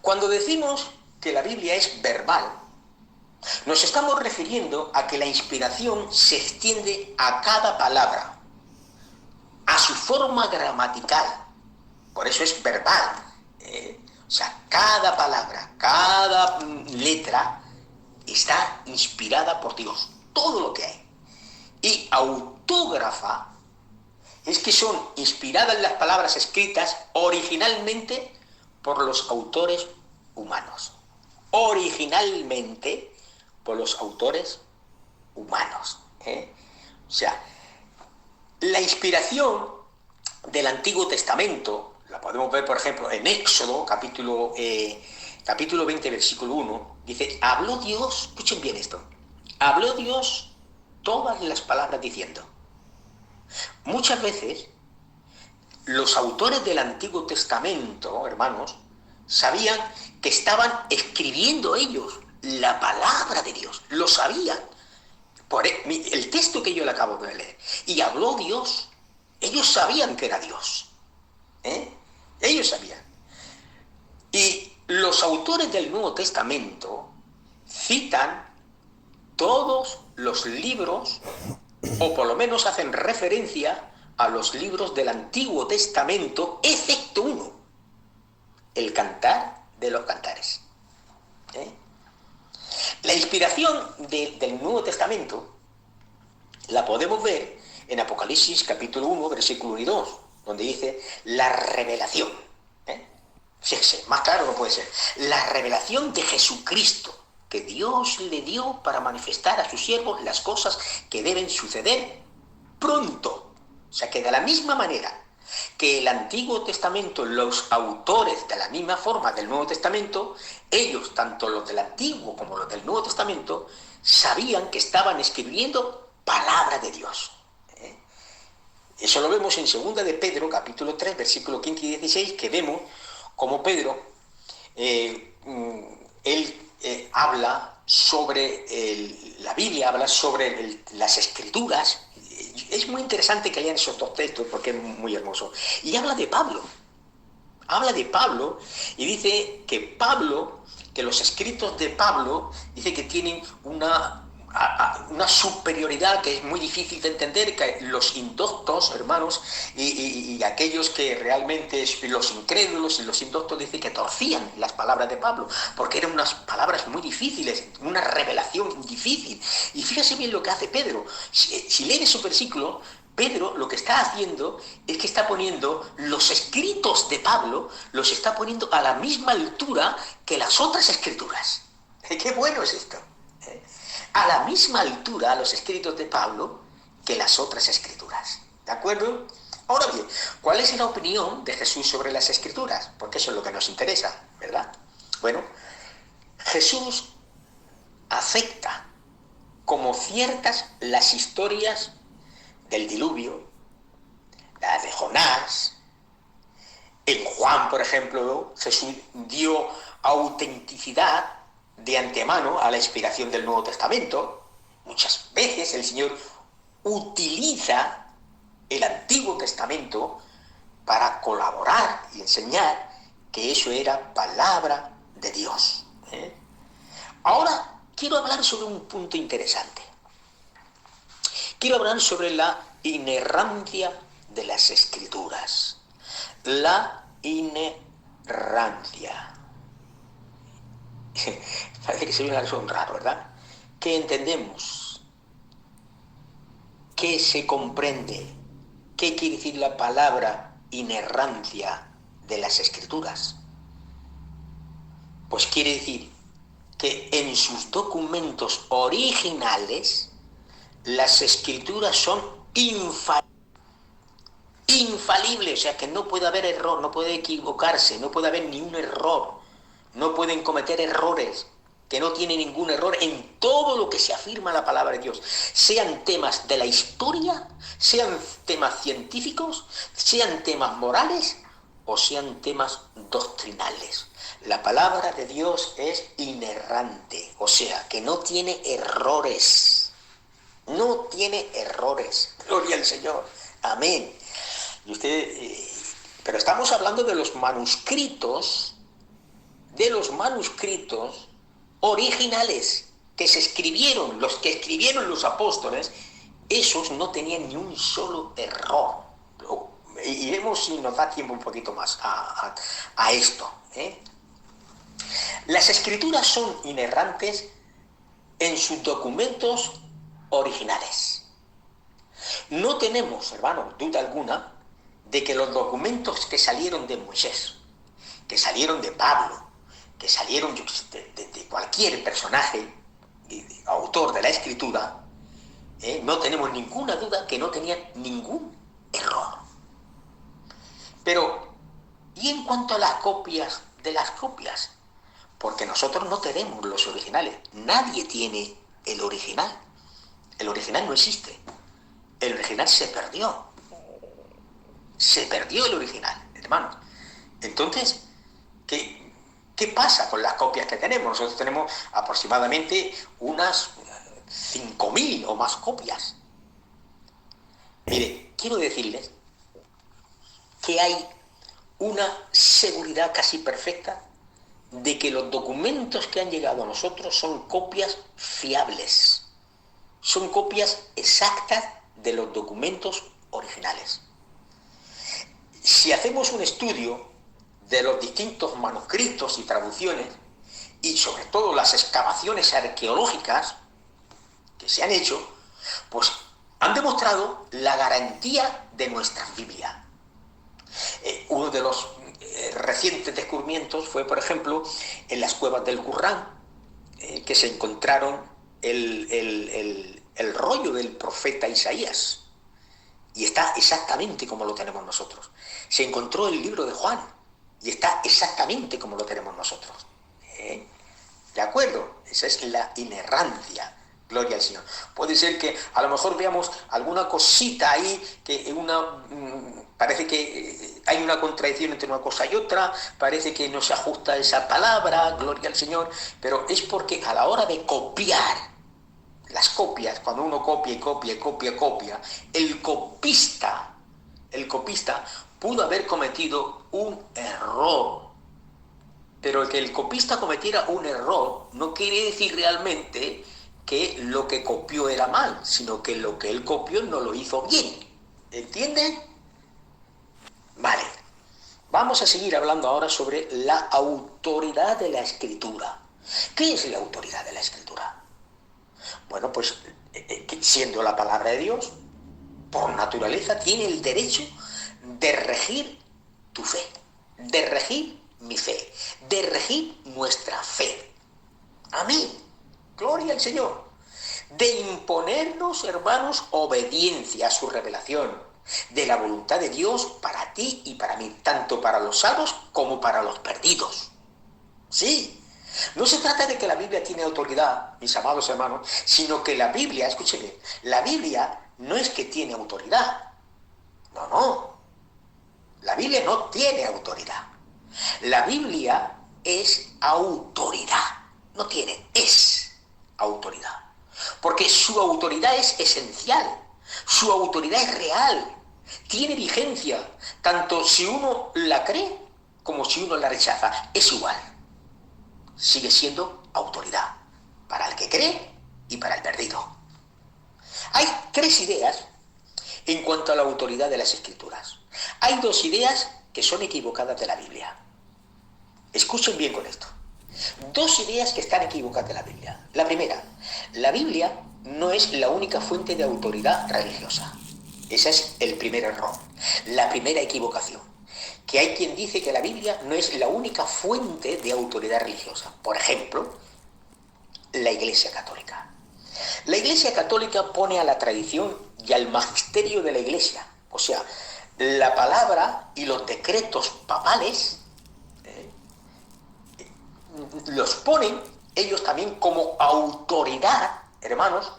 Cuando decimos que la Biblia es verbal, nos estamos refiriendo a que la inspiración se extiende a cada palabra, a su forma gramatical. Por eso es verbal. O sea, cada palabra, cada letra está inspirada por Dios. Todo lo que hay. Y autógrafa es que son inspiradas las palabras escritas originalmente por los autores humanos. Originalmente por los autores humanos. O sea, la inspiración del Antiguo Testamento la podemos ver, por ejemplo, en Éxodo, capítulo 20, versículo 1, dice, habló Dios, escuchen bien esto, habló Dios todas las palabras diciendo. Muchas veces los autores del Antiguo Testamento, hermanos, sabían que estaban escribiendo ellos la palabra de Dios, lo sabían. Por el texto que yo le acabo de leer, y habló Dios, ellos sabían que era Dios. Ellos sabían. Y los autores del Nuevo Testamento citan todos los libros, o por lo menos hacen referencia a los libros del Antiguo Testamento, excepto uno, el Cantar de los Cantares. La inspiración del Nuevo Testamento la podemos ver en Apocalipsis capítulo 1, versículo 1 y 2, donde dice la revelación. Fíjese, más claro no puede ser. La revelación de Jesucristo, que Dios le dio para manifestar a sus siervos las cosas que deben suceder pronto. O sea que de la misma manera que el Antiguo Testamento, los autores de la misma forma del Nuevo Testamento, ellos, tanto los del Antiguo como los del Nuevo Testamento, sabían que estaban escribiendo palabra de Dios. Eso lo vemos en 2 de Pedro, capítulo 3, versículo 15 y 16, que vemos como Pedro, habla sobre, la Biblia habla sobre las Escrituras. Es muy interesante que lean esos dos textos porque es muy hermoso. Y habla de Pablo y dice que los escritos de Pablo, dice que tienen una superioridad que es muy difícil de entender, que los indoctos, hermanos, y aquellos que realmente, los incrédulos y los indoctos, dice que torcían las palabras de Pablo, porque eran unas palabras muy difíciles, una revelación difícil. Y fíjese bien lo que hace Pedro. Si leen esos versículos, Pedro lo que está haciendo es que está poniendo los escritos de Pablo, los está poniendo a la misma altura que las otras escrituras. ¡Qué bueno es esto! A la misma altura los escritos de Pablo que las otras escrituras. ¿De acuerdo? Ahora bien, ¿cuál es la opinión de Jesús sobre las escrituras? Porque eso es lo que nos interesa, ¿verdad? Bueno, Jesús acepta como ciertas las historias del diluvio, las de Jonás. En Juan, por ejemplo, Jesús dio autenticidad de antemano a la inspiración del Nuevo Testamento. Muchas veces el Señor utiliza el Antiguo Testamento para colaborar y enseñar que eso era palabra de Dios. Ahora quiero hablar sobre un punto interesante. Quiero hablar sobre la inerrancia de las Escrituras. La inerrancia. Parece que se ve algo raro, ¿verdad? ¿Qué entendemos? ¿Qué se comprende? ¿Qué quiere decir la palabra inerrancia de las Escrituras? Pues quiere decir que en sus documentos originales las Escrituras son infalibles, o sea que no puede haber error, no puede equivocarse, no puede haber ni un error, no pueden cometer errores, que no tiene ningún error en todo lo que se afirma en la palabra de Dios, sean temas de la historia, sean temas científicos, sean temas morales o sean temas doctrinales. La palabra de Dios es inerrante, o sea que no tiene errores. No tiene errores. Gloria al Señor. Amén. Y pero estamos hablando de los manuscritos originales que se escribieron, los que escribieron los apóstoles. Esos no tenían ni un solo error. Y vemos si nos da tiempo un poquito más a esto. Las Escrituras son inerrantes en sus documentos originales. No tenemos, hermanos, duda alguna de que los documentos que salieron de Moisés, que salieron de Pablo, que salieron de cualquier personaje, autor de la Escritura, no tenemos ninguna duda que no tenían ningún error. Pero, ¿y en cuanto a las copias de las copias? Porque nosotros no tenemos los originales. Nadie tiene el original. El original no existe. El original se perdió. Se perdió el original, hermanos. Entonces, ¿qué pasa con las copias que tenemos? Nosotros tenemos aproximadamente unas 5.000 o más copias. Mire, quiero decirles que hay una seguridad casi perfecta de que los documentos que han llegado a nosotros son copias fiables. Son copias exactas de los documentos originales. Si hacemos un estudio de los distintos manuscritos y traducciones, y sobre todo las excavaciones arqueológicas que se han hecho, pues han demostrado la garantía de nuestra Biblia. Uno de los recientes descubrimientos fue, por ejemplo, en las cuevas del Qur'án, que se encontraron el rollo del profeta Isaías, y está exactamente como lo tenemos nosotros. Se encontró el libro de Juan, y está exactamente como lo tenemos nosotros. ¿De acuerdo? Esa es la inerrancia Gloria al Señor. Puede ser que a lo mejor veamos alguna cosita ahí, que parece que hay una contradicción entre una cosa y otra, parece que no se ajusta esa palabra, gloria al Señor, pero es porque a la hora de copiar, las copias, cuando uno copia y copia y copia y copia, el copista pudo haber cometido un error. Pero que el copista cometiera un error no quiere decir realmente que lo que copió era mal, sino que lo que él copió no lo hizo bien. ¿Entienden? Vale. Vamos a seguir hablando ahora sobre la autoridad de la Escritura. ¿Qué es la autoridad de la Escritura? Bueno, pues siendo la palabra de Dios, por naturaleza tiene el derecho de regir tu fe, de regir mi fe, de regir nuestra fe. Amén. Gloria al Señor. De imponernos, hermanos, obediencia a su revelación, de la voluntad de Dios para ti y para mí, tanto para los salvos como para los perdidos. Sí. No se trata de que la Biblia tiene autoridad, mis amados hermanos, sino que la Biblia, escúcheme, la Biblia no es que tiene autoridad. No, no. La Biblia no tiene autoridad. La Biblia es autoridad. No tiene, es autoridad. Porque su autoridad es esencial. Su autoridad es real. Tiene vigencia. Tanto si uno la cree como si uno la rechaza. Es igual. Sigue siendo autoridad. Para el que cree y para el perdido. Hay tres ideas en cuanto a la autoridad de las Escrituras. Hay dos ideas que son equivocadas de la Biblia. Escuchen bien con esto. Dos ideas que están equivocadas de la Biblia. La primera, la Biblia no es la única fuente de autoridad religiosa. Ese es el primer error, la primera equivocación. Que hay quien dice que la Biblia no es la única fuente de autoridad religiosa. Por ejemplo, la Iglesia Católica. La Iglesia Católica pone a la tradición y al magisterio de la Iglesia, o sea, la palabra y los decretos papales, los ponen ellos también como autoridad, hermanos,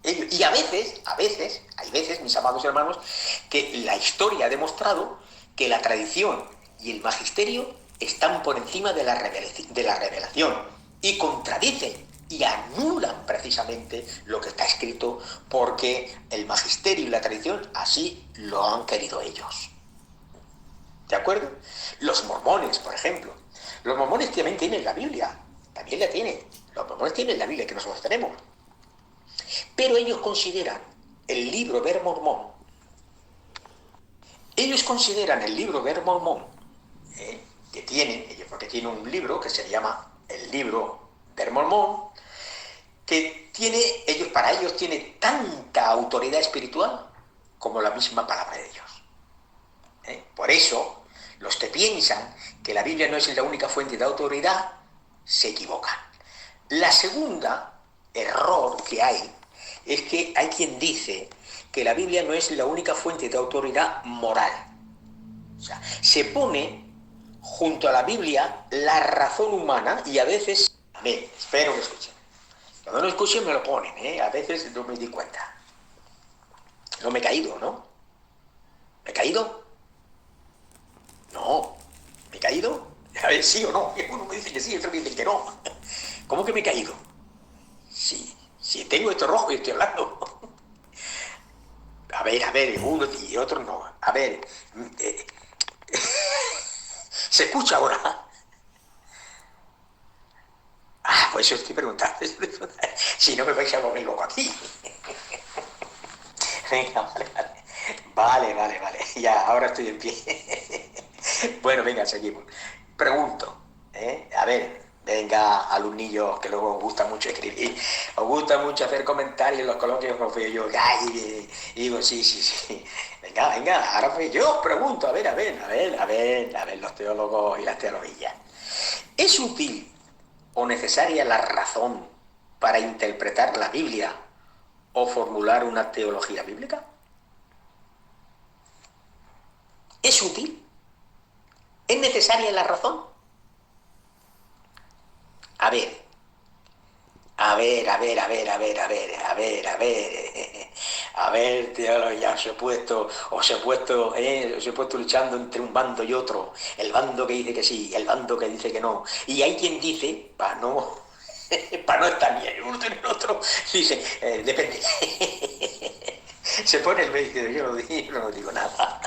ellos, y a veces, hay veces, mis amados hermanos, que la historia ha demostrado que la tradición y el magisterio están por encima de la revelación y contradicen y anulan precisamente lo que está escrito porque el magisterio y la tradición así lo han querido ellos. ¿De acuerdo? Los mormones, por ejemplo. Los mormones también tienen la Biblia. También la tienen. Los mormones tienen la Biblia que nosotros tenemos. Pero ellos consideran el libro Ver Mormón. Ellos consideran el libro Ver Mormón, que tienen, porque tienen un libro que se llama el libro Ver Mormón, que tiene, para ellos tiene tanta autoridad espiritual como la misma palabra de Dios. Por eso, los que piensan que la Biblia no es la única fuente de autoridad, se equivocan. La segunda error que hay es que hay quien dice que la Biblia no es la única fuente de autoridad moral. O sea, se pone junto a la Biblia la razón humana y a veces... espero que escuchen. Cuando no escuchen me lo ponen, a veces no me di cuenta. No me he caído, ¿no? ¿Me he caído? No. ¿Me he caído? A ver, sí o no. Uno me dice que sí, otro me dice que no. ¿Cómo que me he caído? Sí, tengo esto rojo y estoy hablando. A ver, uno y otro no. A ver, ¿se escucha ahora? Ah, pues eso estoy preguntando. Si no me vais a volver loco aquí. Venga, vale. Ya, ahora estoy en pie. Bueno, venga, seguimos. Pregunto, a ver, venga, alumnillos que luego os gusta mucho escribir, os gusta mucho hacer comentarios en los coloquios, como fui yo, y digo, sí. Venga, ahora pues yo os pregunto, a ver, los teólogos y las teologías. ¿Es útil o necesaria la razón para interpretar la Biblia o formular una teología bíblica? ¿Es útil? ¿Es necesaria la razón? A ver, ver, a ver, a ver, a ver, a ver, a ver, a ver, a ver, tío, ya os he puesto luchando entre un bando y otro, el bando que dice que sí, el bando que dice que no, y hay quien dice, para no estar ni en uno ni en el otro, dice, depende. Se pone el médico, yo no digo nada.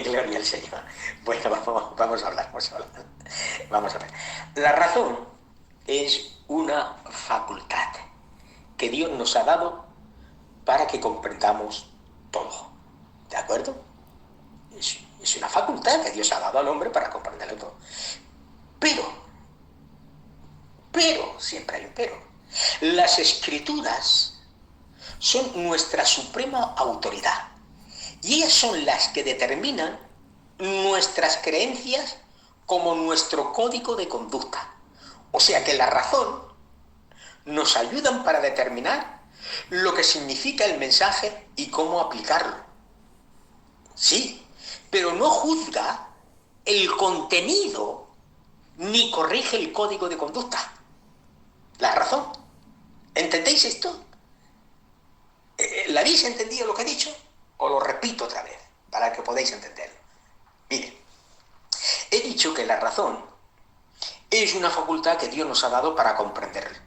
Gloria al Señor. Bueno, vamos a hablar, vamos a hablar. Vamos a ver. La razón es una facultad que Dios nos ha dado para que comprendamos todo. ¿De acuerdo? Es una facultad que Dios ha dado al hombre para comprenderlo todo. Siempre hay un pero. Las Escrituras son nuestra suprema autoridad y ellas son las que determinan nuestras creencias como nuestro código de conducta. O sea que la razón nos ayudan para determinar lo que significa el mensaje y cómo aplicarlo. Sí, pero no juzga el contenido ni corrige el código de conducta. La razón. ¿Entendéis esto? ¿La habéis entendido lo que he dicho? Os lo repito otra vez, para que podáis entenderlo. Mire, he dicho que la razón es una facultad que Dios nos ha dado para comprender.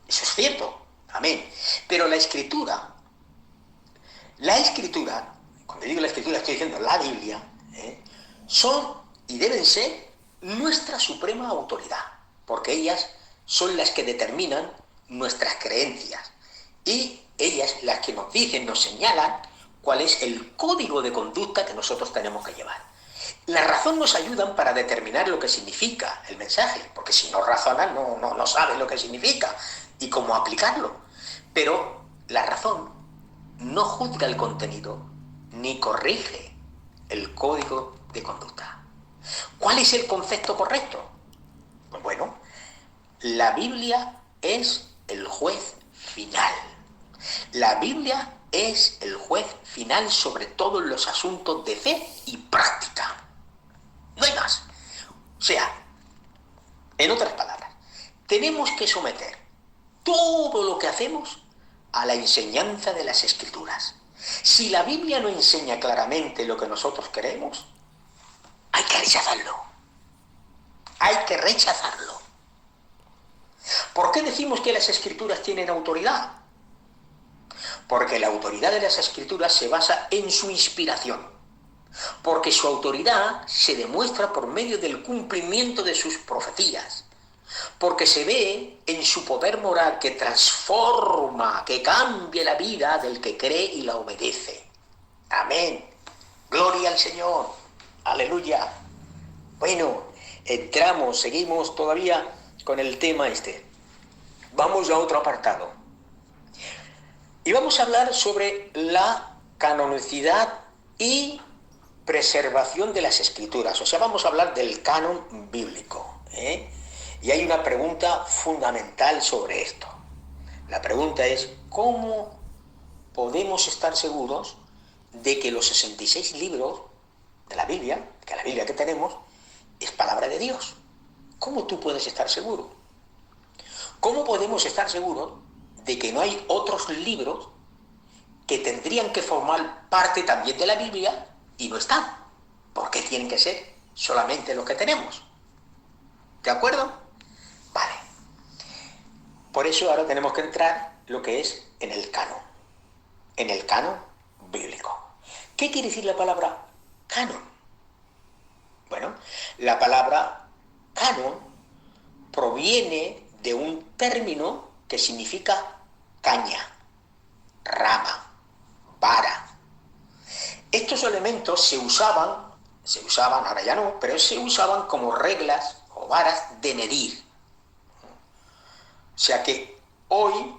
Eso es cierto, amén. Pero la escritura, cuando digo la escritura estoy diciendo la Biblia, son y deben ser nuestra suprema autoridad, porque ellas son las que determinan nuestras creencias y ellas las que nos dicen, nos señalan cuál es el código de conducta que nosotros tenemos que llevar. La razón nos ayuda para determinar lo que significa el mensaje, porque si no razonan no saben lo que significa y cómo aplicarlo. Pero la razón no juzga el contenido ni corrige el código de conducta. ¿Cuál es el concepto correcto? Pues bueno, la Biblia es el juez final. La Biblia es el juez final sobre todos los asuntos de fe y práctica. No hay más. O sea, en otras palabras, tenemos que someter todo lo que hacemos a la enseñanza de las Escrituras. Si la Biblia no enseña claramente lo que nosotros queremos, hay que rechazarlo. Hay que rechazarlo. ¿Por qué decimos que las Escrituras tienen autoridad? Porque la autoridad de las Escrituras se basa en su inspiración. Porque su autoridad se demuestra por medio del cumplimiento de sus profecías. Porque se ve en su poder moral que transforma, que cambia la vida del que cree y la obedece. Amén. Gloria al Señor. Aleluya. Bueno, seguimos todavía con el tema este. Vamos a otro apartado. Y vamos a hablar sobre la canonicidad y preservación de las Escrituras. O sea, vamos a hablar del canon bíblico. Y hay una pregunta fundamental sobre esto. La pregunta es, ¿cómo podemos estar seguros de que los 66 libros de la Biblia, que la Biblia que tenemos, es palabra de Dios? ¿Cómo tú puedes estar seguro? ¿Cómo podemos estar seguros de que no hay otros libros que tendrían que formar parte también de la Biblia y no están? ¿Por qué tienen que ser solamente los que tenemos? ¿De acuerdo? Vale. Por eso ahora tenemos que entrar lo que es en el canon bíblico. ¿Qué quiere decir la palabra canon? Bueno, la palabra canon proviene de un término que significa caña, rama, vara. Estos elementos se usaban, ahora ya no, pero se usaban como reglas o varas de medir. O sea que hoy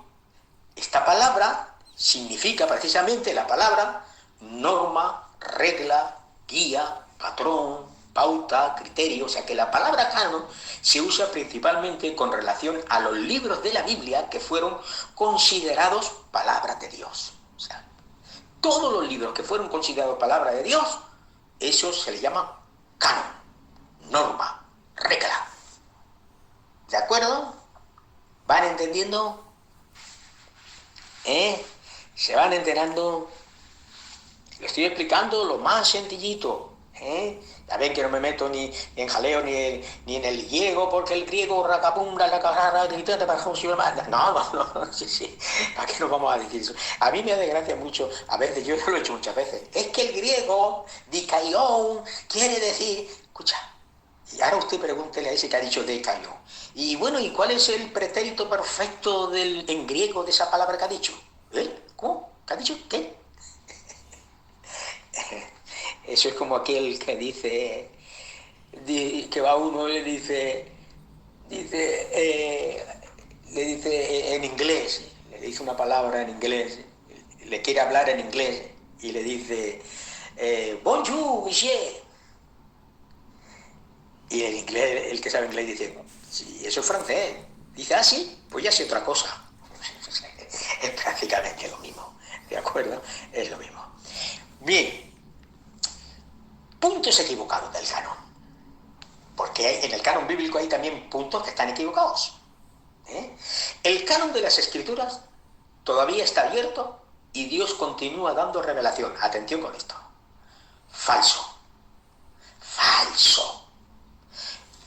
esta palabra significa precisamente la palabra norma, regla, guía, patrón, pauta, criterio. O sea que la palabra canon se usa principalmente con relación a los libros de la Biblia que fueron considerados palabra de Dios. O sea, todos los libros que fueron considerados palabra de Dios, eso se le llama canon, norma, regla. ¿De acuerdo? ¿Van entendiendo? ¿Eh? ¿Se van enterando? Le estoy explicando lo más sencillito. Ya ven que no me meto ni en jaleo ni en el griego, porque el griego racapumbra, la carrara, no, sí, ¿para qué nos vamos a decir eso? A mí me desgracia mucho, a veces, yo lo he hecho muchas veces, es que el griego, dikaion, quiere decir, escucha, y ahora usted pregúntele a ese que ha dicho dikaion, y bueno, ¿y cuál es el pretérito perfecto en griego de esa palabra que ha dicho? ¿Cómo? ¿Qué ha dicho? ¿Qué? Eso es como aquel que dice, que va uno y le dice en inglés, le dice una palabra en inglés, le quiere hablar en inglés y le dice, bonjour, monsieur. Y el inglés, el que sabe inglés dice, sí, eso es francés. Dice, ah, sí, pues ya sé otra cosa. Es prácticamente lo mismo, ¿de acuerdo? Es lo mismo. Bien, puntos equivocados del canon. Porque en el canon bíblico hay también puntos que están equivocados. El canon de las Escrituras todavía está abierto y Dios continúa dando revelación. Atención con esto. Falso. Falso.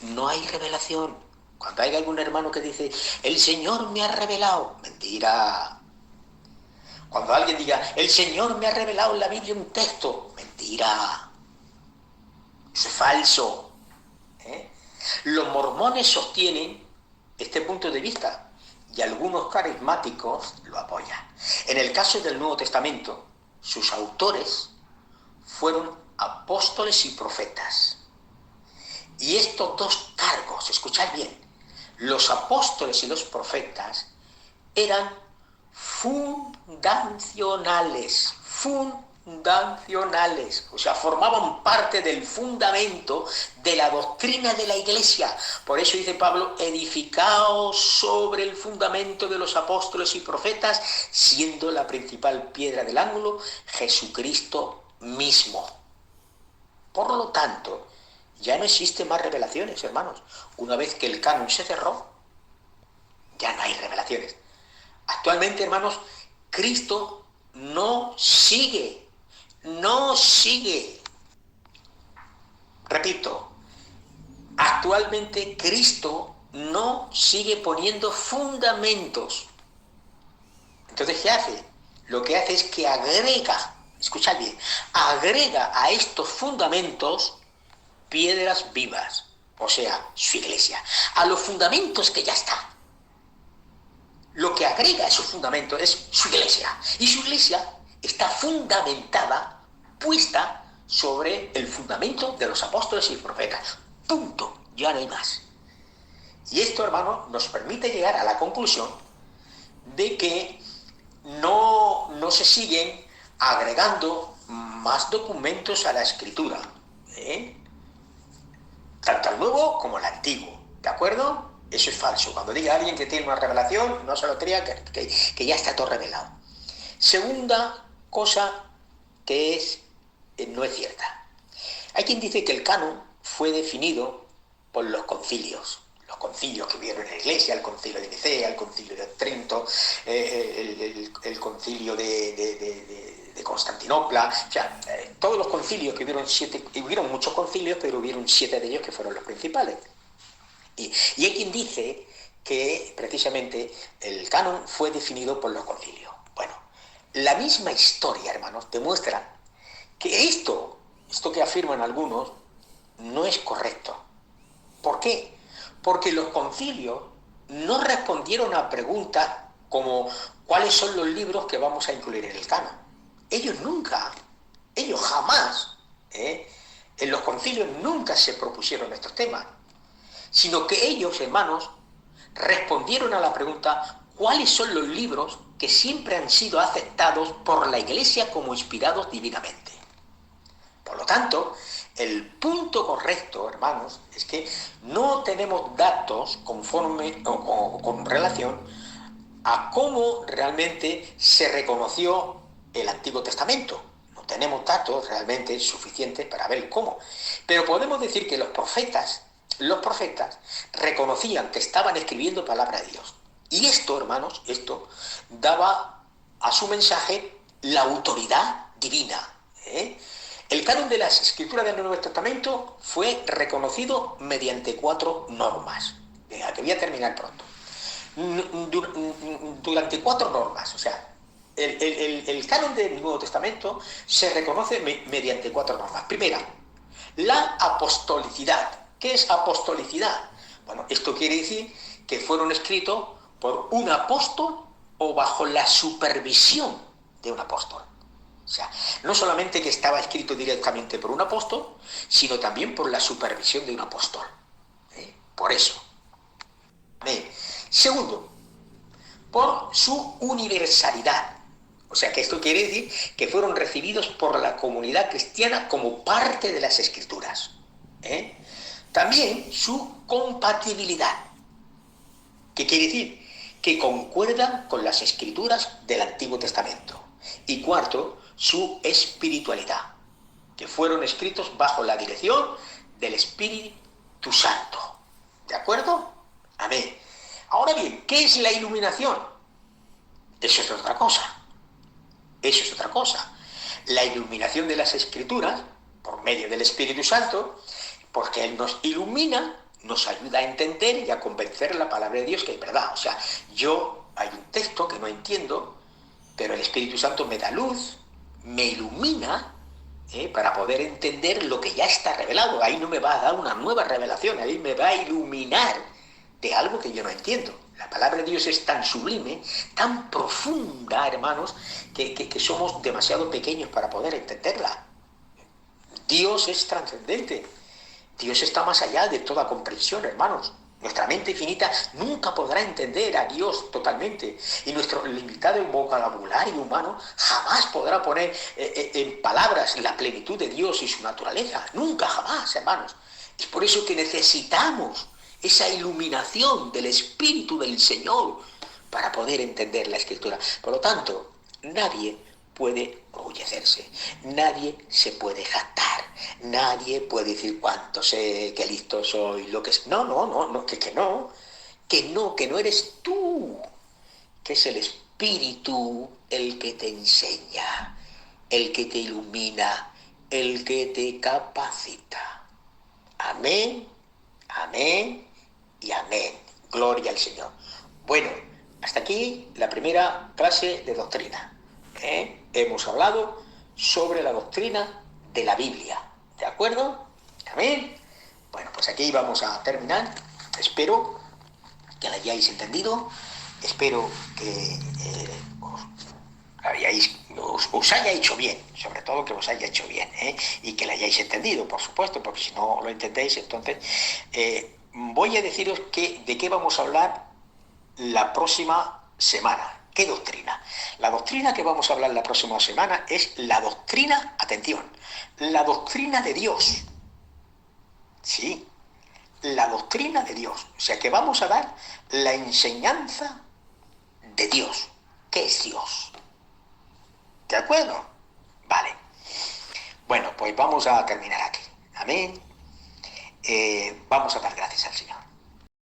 No hay revelación. Cuando hay algún hermano que dice, el Señor me ha revelado, mentira. Cuando alguien diga, el Señor me ha revelado en la Biblia un texto, mentira. Eso es falso. Los mormones sostienen este punto de vista y algunos carismáticos lo apoyan. En el caso del Nuevo Testamento, sus autores fueron apóstoles y profetas. Y estos dos cargos, escuchad bien, los apóstoles y los profetas eran fundacionales, o sea, formaban parte del fundamento de la doctrina de la Iglesia. Por eso dice Pablo, edificaos sobre el fundamento de los apóstoles y profetas, siendo la principal piedra del ángulo Jesucristo mismo. Por lo tanto, ya no existen más revelaciones, hermanos. Una vez que el canon se cerró, ya no hay revelaciones. Actualmente, hermanos, Cristo no sigue. Repito, actualmente Cristo no sigue poniendo fundamentos. Entonces, ¿qué hace? Lo que hace es que agrega, escuchad bien, agrega a estos fundamentos piedras vivas, o sea, su iglesia, a los fundamentos que ya están. Lo que agrega a esos fundamentos es su iglesia. Y su iglesia está fundamentada, puesta sobre el fundamento de los apóstoles y profetas. Punto. Ya no hay más. Y esto, hermano, nos permite llegar a la conclusión de que no se siguen agregando más documentos a la escritura. Tanto al nuevo como al antiguo. ¿De acuerdo? Eso es falso. Cuando diga alguien que tiene una revelación, no se lo crea, que ya está todo revelado. Segunda cosa que no es cierta. Hay quien dice que el canon fue definido por los concilios. Los concilios que hubieron en la Iglesia, el concilio de Nicea, el concilio de Trento, el concilio de Constantinopla, o sea, todos los concilios que hubieron muchos concilios, pero hubieron 7 de ellos que fueron los principales. Y hay quien dice que precisamente el canon fue definido por los concilios. Bueno, la misma historia, hermanos, demuestra que esto que afirman algunos no es correcto. ¿Por qué? Porque los concilios no respondieron a preguntas como ¿cuáles son los libros que vamos a incluir en el canon? Ellos jamás, en los concilios nunca se propusieron estos temas, sino que ellos, hermanos, respondieron a la pregunta ¿cuáles son los libros que siempre han sido aceptados por la Iglesia como inspirados divinamente? Por lo tanto, el punto correcto, hermanos, es que no tenemos datos conforme o con relación a cómo realmente se reconoció el Antiguo Testamento. No tenemos datos realmente suficientes para ver cómo. Pero podemos decir que los profetas reconocían que estaban escribiendo palabra de Dios. Y esto, hermanos, esto daba a su mensaje la autoridad divina. ¿Eh? El canon de las escrituras del Nuevo Testamento fue reconocido mediante 4 normas. Venga, que voy a terminar pronto. Durante 4 normas, o sea, el canon del Nuevo Testamento se reconoce mediante 4 normas. Primera, la apostolicidad. ¿Qué es apostolicidad? Bueno, esto quiere decir que fueron escritos por un apóstol o bajo la supervisión de un apóstol. O sea, no solamente que estaba escrito directamente por un apóstol, sino también por la supervisión de un apóstol. Por eso. Segundo, por su universalidad. O sea, que esto quiere decir que fueron recibidos por la comunidad cristiana como parte de las Escrituras. También su compatibilidad. ¿Qué quiere decir? Que concuerdan con las Escrituras del Antiguo Testamento. Y cuarto, su espiritualidad, que fueron escritos bajo la dirección del Espíritu Santo. ¿De acuerdo? Amén. Ahora bien, ¿qué es la iluminación? Eso es otra cosa. Eso es otra cosa. La iluminación de las Escrituras, por medio del Espíritu Santo, porque Él nos ilumina, nos ayuda a entender y a convencer la palabra de Dios que es verdad. O sea, hay un texto que no entiendo, pero el Espíritu Santo me da luz, me ilumina, para poder entender lo que ya está revelado. Ahí no me va a dar una nueva revelación, ahí me va a iluminar de algo que yo no entiendo. La palabra de Dios es tan sublime, tan profunda, hermanos, que somos demasiado pequeños para poder entenderla. Dios es trascendente. Dios está más allá de toda comprensión, hermanos. Nuestra mente finita nunca podrá entender a Dios totalmente. Y nuestro limitado vocabulario humano jamás podrá poner en palabras la plenitud de Dios y su naturaleza. Nunca, jamás, hermanos. Es por eso que necesitamos esa iluminación del Espíritu del Señor para poder entender la Escritura. Por lo tanto, nadie puede orgullecerse, nadie se puede jactar, nadie puede decir cuánto sé, qué listo soy, lo que es. No, que no eres tú, que es el Espíritu el que te enseña, el que te ilumina, el que te capacita. Amén, amén y amén. Gloria al Señor. Bueno, hasta aquí la primera clase de doctrina. Hemos hablado sobre la doctrina de la Biblia. ¿De acuerdo? Amén. Bueno, pues aquí vamos a terminar. Espero que la hayáis entendido. Espero que os haya hecho bien, sobre todo que os haya hecho bien, y que la hayáis entendido, por supuesto, porque si no lo entendéis, entonces voy a deciros de qué vamos a hablar la próxima semana. ¿Qué doctrina? La doctrina que vamos a hablar la próxima semana es la doctrina, atención, la doctrina de Dios. Sí, la doctrina de Dios. O sea que vamos a dar la enseñanza de Dios. ¿Qué es Dios? ¿De acuerdo? Vale. Bueno, pues vamos a terminar aquí. Amén. Vamos a dar gracias al Señor.